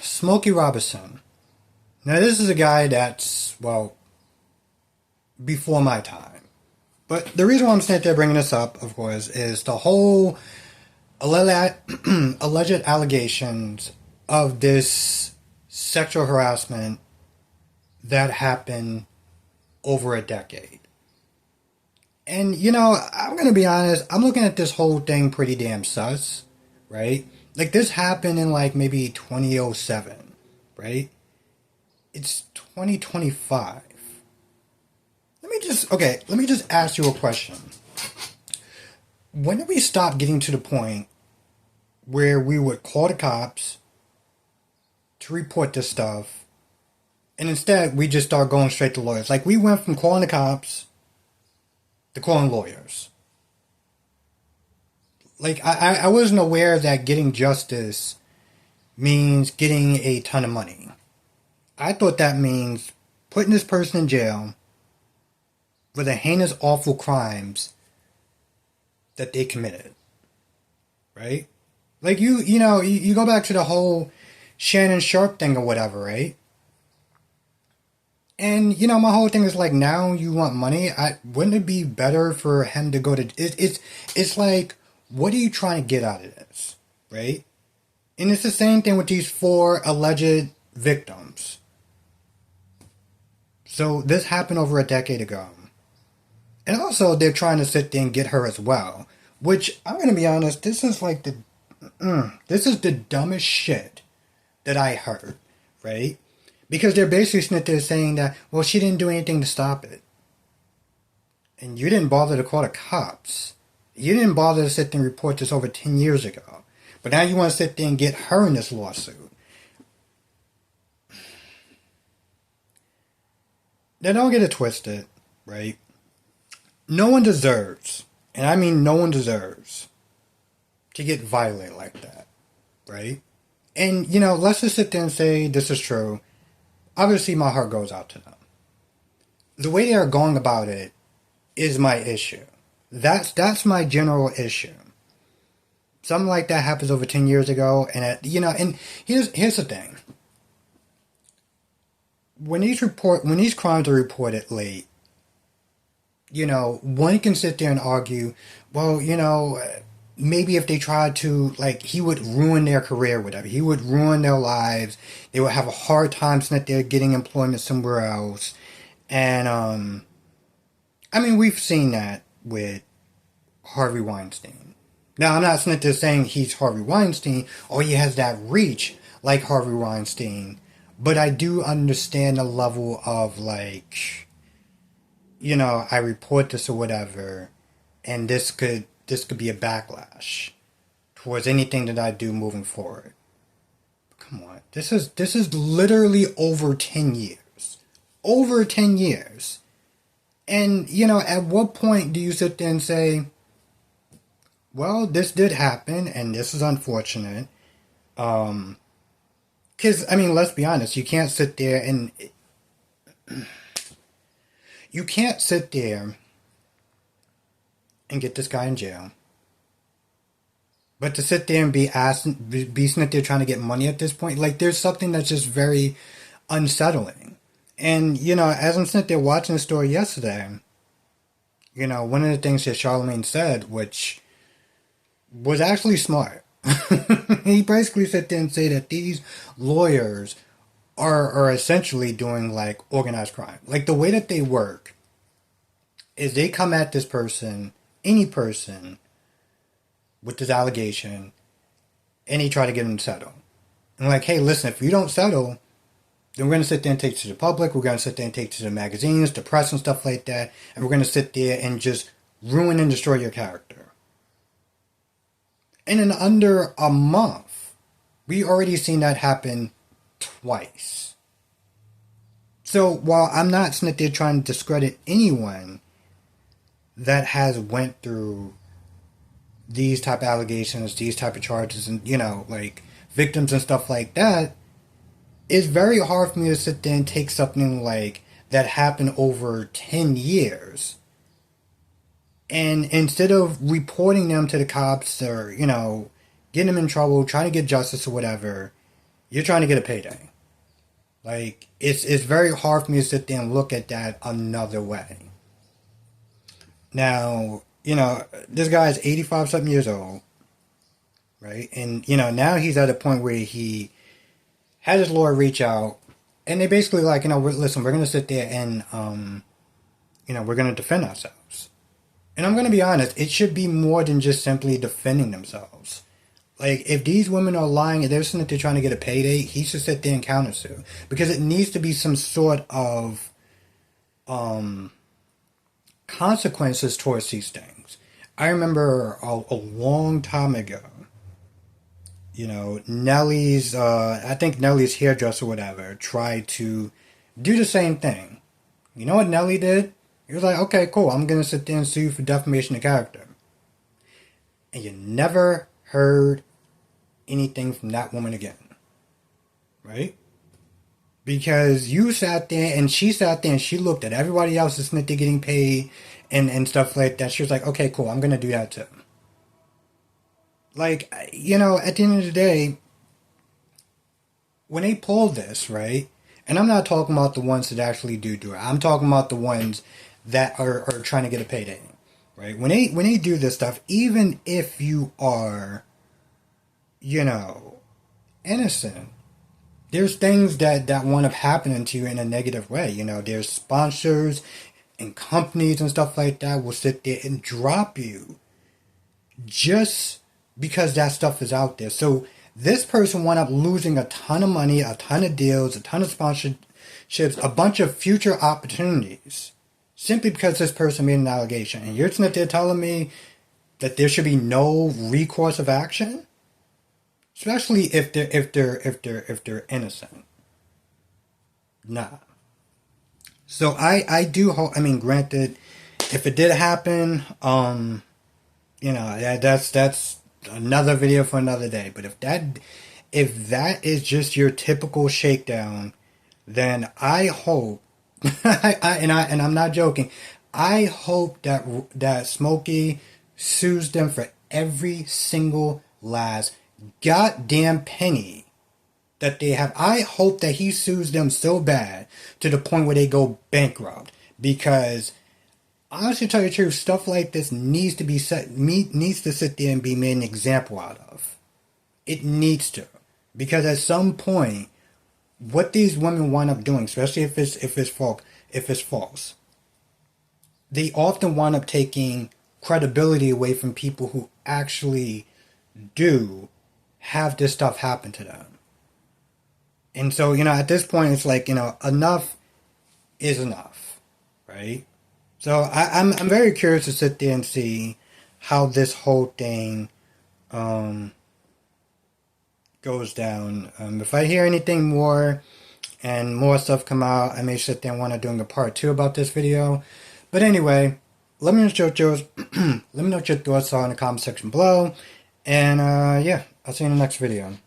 Smokey Robinson. Now, this is a guy that's, well, before my time. But the reason why I'm sitting there bringing this up, of course, is the whole alleged allegations of this sexual harassment that happened over a decade. And, I'm going to be honest, I'm looking at this whole thing pretty damn sus, right? Like, this happened in, like, maybe 2007, right? It's 2025. Let me just ask you a question. When did we stop getting to the point where we would call the cops to report this stuff, and instead we just start going straight to lawyers? Like, we went from calling the cops to calling lawyers. Like, I wasn't aware that getting justice means getting a ton of money. I thought that means putting this person in jail for the heinous, awful crimes that they committed. Right? Like, you go back to the whole Shannon Sharp thing or whatever, right? And, my whole thing is like, now you want money? Wouldn't it be better for him to go to... It's like, what are you trying to get out of this? Right? And it's the same thing with these 4 alleged victims. So this happened over a decade ago. And also, they're trying to sit there and get her as well. Which, I'm going to be honest, this is like this is the dumbest shit that I heard, right? Because they're basically sitting there saying that, well, she didn't do anything to stop it. And you didn't bother to call the cops. You didn't bother to sit there and report this over 10 years ago. But now you want to sit there and get her in this lawsuit. Now, don't get it twisted, right? No one deserves, and I mean no one deserves, to get violated like that, right? And, let's just sit there and say this is true. Obviously, my heart goes out to them. The way they are going about it is my issue. That's my general issue. Something like that happens over 10 years ago, and, and here's the thing. When these crimes are reported late, one can sit there and argue, well, maybe if they tried to, like, he would ruin their career, whatever. He would ruin their lives. They would have a hard time sitting there getting employment somewhere else. And, I mean, we've seen that with Harvey Weinstein. Now, I'm not sitting there saying he's Harvey Weinstein or he has that reach like Harvey Weinstein. But I do understand the level of, like... I report this or whatever, and this could be a backlash towards anything that I do moving forward. Come on, this is literally over 10 years, over 10 years, and at what point do you sit there and say, well, this did happen, and this is unfortunate, because I mean, let's be honest, you can't sit there and. You can't sit there and get this guy in jail. But to sit there and be sitting there trying to get money at this point, like, there's something that's just very unsettling. And, as I'm sitting there watching the story yesterday, one of the things that Charlemagne said, which was actually smart, he basically sat there and said that these lawyers are essentially doing, like, organized crime. Like, the way that they work is they come at this person, any person, with this allegation, and they try to get them to settle. And like, hey, listen, if you don't settle, then we're going to sit there and take it to the public, we're going to sit there and take it to the magazines, the press and stuff like that, and we're going to sit there and just ruin and destroy your character. And in under a month, we already seen that happen twice. So while I'm not sitting there trying to discredit anyone that has went through these type of allegations, these type of charges, and like victims and stuff like that, it's very hard for me to sit there and take something like that happened over 10 years, and instead of reporting them to the cops or getting them in trouble, trying to get justice or whatever, You're trying to get a payday. Like, it's very hard for me to sit there and look at that another way. Now, this guy's 85 something years old, right? And, now he's at a point where he had his lawyer reach out, and they basically like, listen, we're going to sit there and, we're going to defend ourselves. And I'm going to be honest, it should be more than just simply defending themselves. Like, if these women are lying and they're saying that they're trying to get a payday, he should sit there and countersue. Because it needs to be some sort of consequences towards these things. I remember a long time ago, Nelly's, I think Nelly's hairdresser or whatever, tried to do the same thing. You know what Nelly did? He was like, okay, cool, I'm going to sit there and sue you for defamation of character. And you never heard anything from that woman again. Right? Because you sat there and she sat there and she looked at everybody else that's not getting paid and stuff like that. She was like, okay, cool, I'm going to do that too. Like, at the end of the day, when they pull this, right? And I'm not talking about the ones that actually do it. I'm talking about the ones that are trying to get a payday, right? When they do this stuff, even if you are, innocent, there's things that wind up happening to you in a negative way. There's sponsors and companies and stuff like that will sit there and drop you just because that stuff is out there. So this person wound up losing a ton of money, a ton of deals, a ton of sponsorships, a bunch of future opportunities, simply because this person made an allegation. And you're sitting there telling me that there should be no recourse of action, especially if they're innocent. Nah. So I do hope. I mean, granted, if it did happen, that's another video for another day. But if that is just your typical shakedown, then I hope, and I'm not joking, I hope that Smokey sues them for every single last goddamn penny that they have. I hope that he sues them so bad to the point where they go bankrupt. Because honestly, to tell you the truth, stuff like this needs to sit there and be made an example out of. It needs to, because at some point, what these women wind up doing, especially if it's false, they often wind up taking credibility away from people who actually do have this stuff happen to them. And so, at this point, it's like, enough is enough, right? So I'm very curious to sit there and see how this whole thing goes down. If I hear anything more and more stuff come out, I may sit there and want to do a part 2 about this video. But anyway, let me know what your thoughts are in the comment section below. And yeah, I'll see you in the next video.